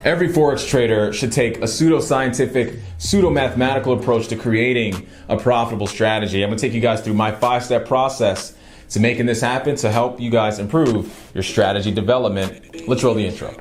Every Forex trader should take a pseudoscientific, pseudo-mathematical approach to creating a profitable strategy. I'm going to take you guys through my 5-step process to making this happen to help you guys improve your strategy development. Let's roll the intro.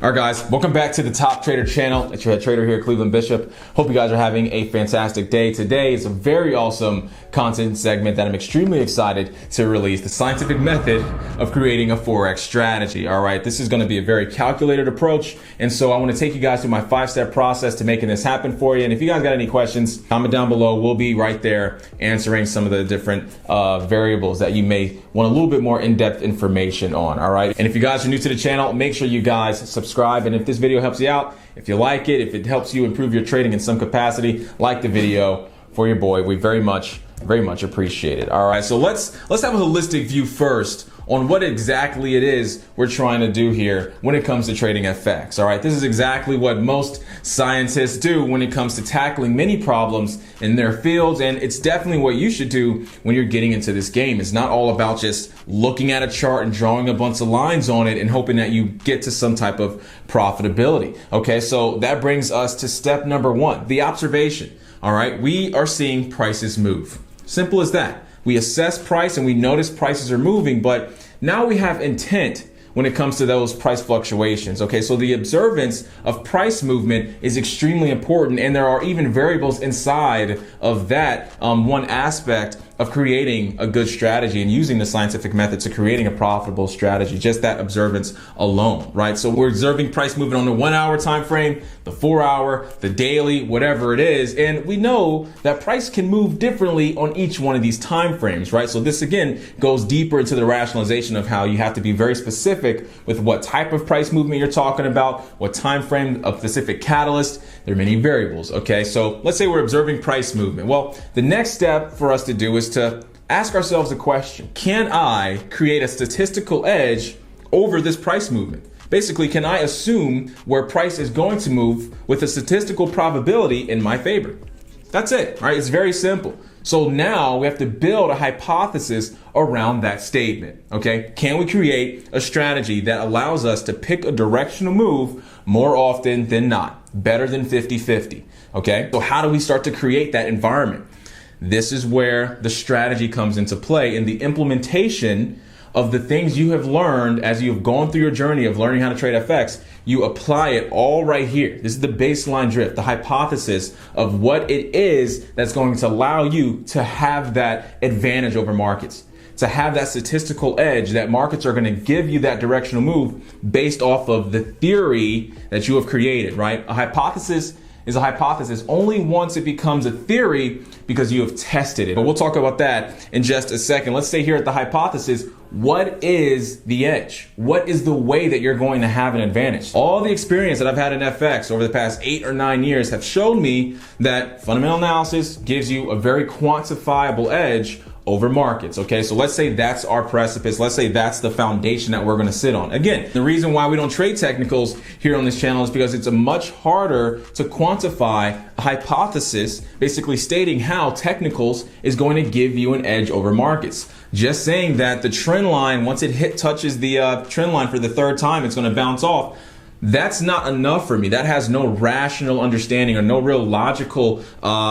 All right, guys, welcome back to the Top Trader channel. It's your head trader here, Cleveland Bishop. Hope you guys are having a fantastic day. Today is a very awesome content segment that I'm extremely excited to release, the scientific method of creating a Forex strategy. All right, this is going to be a very calculated approach. And so I want to take you guys through my 5-step process to making this happen for you. And if you guys got any questions, comment down below. We'll be right there answering some of the different variables that you may want a little bit more in-depth information on. All right. And if you guys are new to the channel, make sure you guys subscribe. And if this video helps you out, if you like it, if it helps you improve your trading in some capacity, like the video for your boy. We very much appreciate it. All right, so let's have a holistic view first on what exactly it is we're trying to do here when it comes to trading FX. All right, this is exactly what most scientists do when it comes to tackling many problems in their fields, and it's definitely what you should do when you're getting into this game. It's not all about just looking at a chart and drawing a bunch of lines on it and hoping that you get to some type of profitability. Okay, so that brings us to step number 1, the observation. All right, we are seeing prices move. Simple as that. We assess price and we notice prices are moving, but now we have intent when it comes to those price fluctuations. Okay, so the observance of price movement is extremely important, and there are even variables inside of that one aspect of creating a good strategy and using the scientific method to creating a profitable strategy, just that observance alone, right? So we're observing price movement on the 1-hour time frame, the 4-hour, the daily, whatever it is, and we know that price can move differently on each one of these time frames, right? So this again goes deeper into the rationalization of how you have to be very specific with what type of price movement you're talking about, what time frame, a specific catalyst. There are many variables. Okay, so let's say we're observing price movement. Well, the next step for us to do is to ask ourselves the question: can I create a statistical edge over this price movement? Basically, can I assume where price is going to move with a statistical probability in my favor? That's it, right? It's very simple. So now we have to build a hypothesis around that statement, okay? Can we create a strategy that allows us to pick a directional move more often than not, better than 50-50, okay? So how do we start to create that environment? This is where the strategy comes into play in the implementation of the things you have learned as you've gone through your journey of learning how to trade FX. You apply it all right here. This is the baseline drift, the hypothesis of what it is that's going to allow you to have that advantage over markets, to have that statistical edge that markets are going to give you that directional move based off of the theory that you have created, right? A hypothesis is a hypothesis only once it becomes a theory because you have tested it. But we'll talk about that in just a second. Let's stay here at the hypothesis. What is the edge? What is the way that you're going to have an advantage? All the experience that I've had in FX over the past 8 or 9 years have shown me that fundamental analysis gives you a very quantifiable edge over markets. Okay, so let's say that's our precipice. Let's say that's the foundation that we're going to sit on. Again, the reason why we don't trade technicals here on this channel is because it's a much harder to quantify a hypothesis, basically stating how technicals is going to give you an edge over markets. Just saying that the trend line, once it touches the trend line for the 3rd time, it's going to bounce off. That's not enough for me. That has no rational understanding or no real logical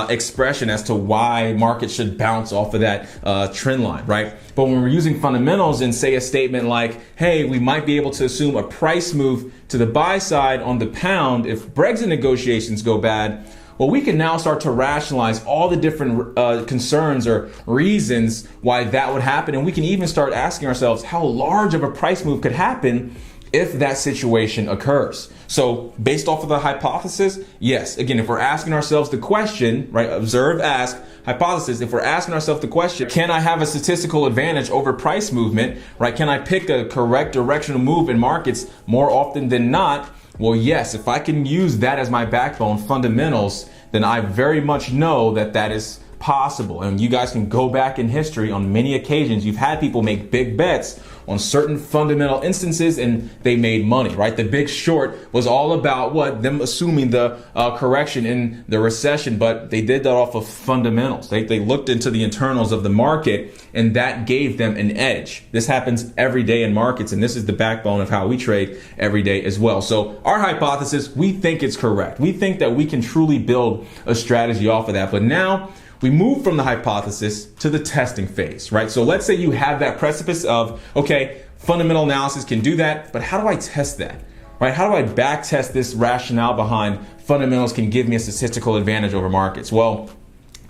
expression as to why markets should bounce off of that trend line, right? But when we're using fundamentals and say a statement like, hey, we might be able to assume a price move to the buy side on the pound if Brexit negotiations go bad, well, we can now start to rationalize all the different concerns or reasons why that would happen. And we can even start asking ourselves how large of a price move could happen if that situation occurs. So based off of the hypothesis, yes, again, if we're asking ourselves the question, right, observe, ask, hypothesis, if we're asking ourselves the question, can I have a statistical advantage over price movement, right? Can I pick a correct directional move in markets more often than not? Well, yes, if I can use that as my backbone, fundamentals, then I very much know that that is possible. And you guys can go back in history on many occasions. You've had people make big bets on certain fundamental instances and they made money, right? The Big Short was all about what? Them assuming the correction in the recession, but they did that off of fundamentals. They looked into the internals of the market and that gave them an edge. This happens every day in markets, and this is the backbone of how we trade every day as well. So our hypothesis, we think it's correct. We think that we can truly build a strategy off of that. But now we move from the hypothesis to the testing phase, right? So let's say you have that precipice of, okay, fundamental analysis can do that, but how do I test that, right? How do I back test this rationale behind fundamentals can give me a statistical advantage over markets? Well,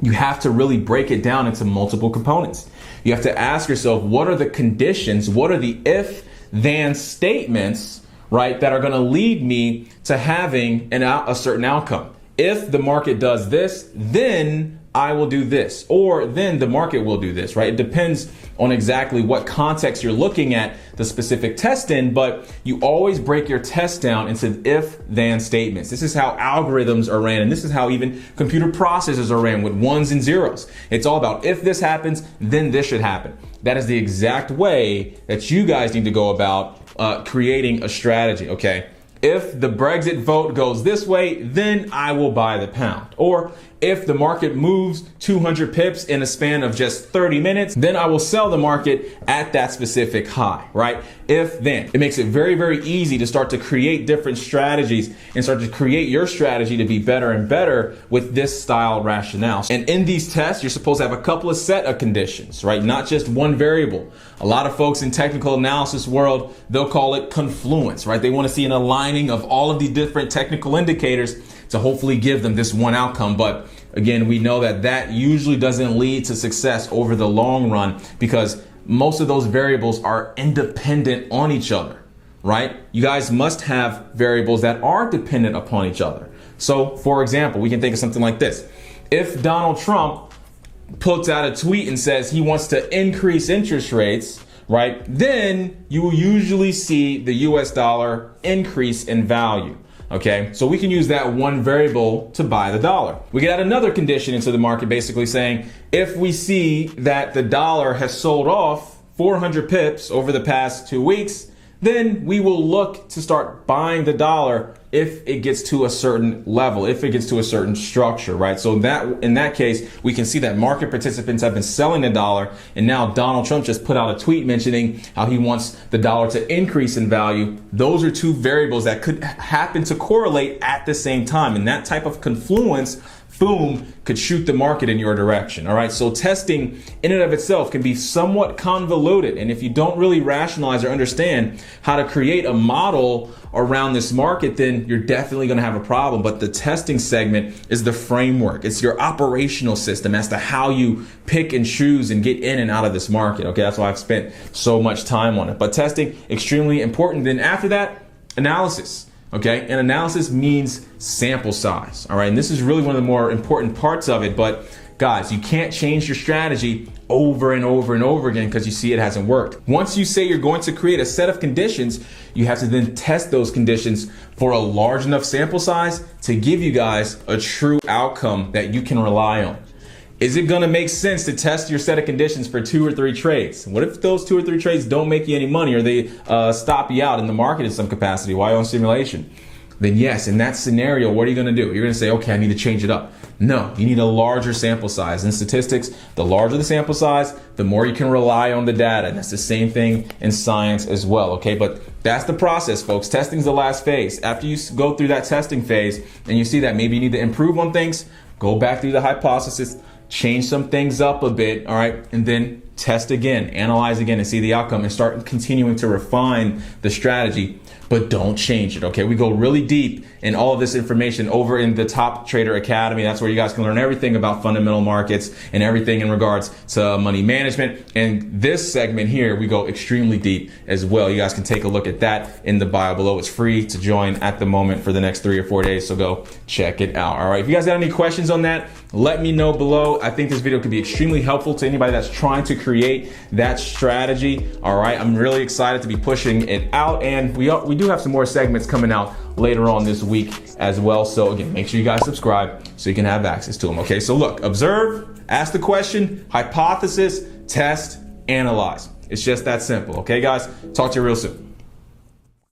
you have to really break it down into multiple components. You have to ask yourself, what are the conditions? What are the if-then statements, right, that are going to lead me to having a certain outcome? If the market does this, then I will do this, or then the market will do this, right? It depends on exactly what context you're looking at the specific test in, but you always break your test down into if-then statements. This is how algorithms are ran, and this is how even computer processes are ran with ones and zeros. It's all about if this happens, then this should happen. That is the exact way that you guys need to go about creating a strategy, okay? If the Brexit vote goes this way, then I will buy the pound. Or if the market moves 200 pips in a span of just 30 minutes, then I will sell the market at that specific high, right? If then. It makes it very, very easy to start to create different strategies and start to create your strategy to be better and better with this style rationale. And in these tests, you're supposed to have a couple of set of conditions, right? Not just one variable. A lot of folks in technical analysis world, they'll call it confluence, right? They want to see an aligning of all of these different technical indicators to hopefully give them this one outcome. But again, we know that that usually doesn't lead to success over the long run because most of those variables are independent on each other, right? You guys must have variables that are dependent upon each other. So for example, we can think of something like this. If Donald Trump puts out a tweet and says he wants to increase interest rates, right, then you will usually see the US dollar increase in value. Okay, so we can use that one variable to buy the dollar. We can add another condition into the market, basically saying if we see that the dollar has sold off 400 pips over the past 2 weeks, then we will look to start buying the dollar if it gets to a certain level, if it gets to a certain structure, right? So that in that case, we can see that market participants have been selling the dollar, and now Donald Trump just put out a tweet mentioning how he wants the dollar to increase in value. Those are two variables that could happen to correlate at the same time, and that type of confluence, boom, could shoot the market in your direction. All right. So testing in and of itself can be somewhat convoluted. And if you don't really rationalize or understand how to create a model around this market, then you're definitely going to have a problem. But the testing segment is the framework. It's your operational system as to how you pick and choose and get in and out of this market. Okay. That's why I've spent so much time on it. But testing, extremely important. Then after that, analysis. Okay, and analysis means sample size. All right, and this is really one of the more important parts of it. But guys, you can't change your strategy over and over and over again because you see it hasn't worked. Once you say you're going to create a set of conditions, you have to then test those conditions for a large enough sample size to give you guys a true outcome that you can rely on. Is it going to make sense to test your set of conditions for 2 or 3 trades? What if those 2 or 3 trades don't make you any money, or they stop you out in the market in some capacity while you're on simulation? Then yes, in that scenario, what are you going to do? You're going to say, okay, I need to change it up. No, you need a larger sample size. In statistics, the larger the sample size, the more you can rely on the data. And that's the same thing in science as well. Okay, but that's the process, folks. Testing is the last phase. After you go through that testing phase and you see that maybe you need to improve on things, go back through the hypothesis, change some things up a bit, all right, and then test again, analyze again, and see the outcome, and start continuing to refine the strategy, but don't change it, okay? We go really deep in all of this information over in the Top Trader Academy. That's where you guys can learn everything about fundamental markets and everything in regards to money management. And this segment here, we go extremely deep as well. You guys can take a look at that in the bio below. It's free to join at the moment for the next 3 or 4 days, so go check it out, all right? If you guys have any questions on that, let me know below. I think this video could be extremely helpful to anybody that's trying to create that strategy. All right, I'm really excited to be pushing it out, and we do have some more segments coming out later on this week as well. So again, make sure you guys subscribe so you can have access to them. Okay, so look, observe, ask the question, hypothesis, test, analyze. It's just that simple. Okay, guys? Talk to you real soon.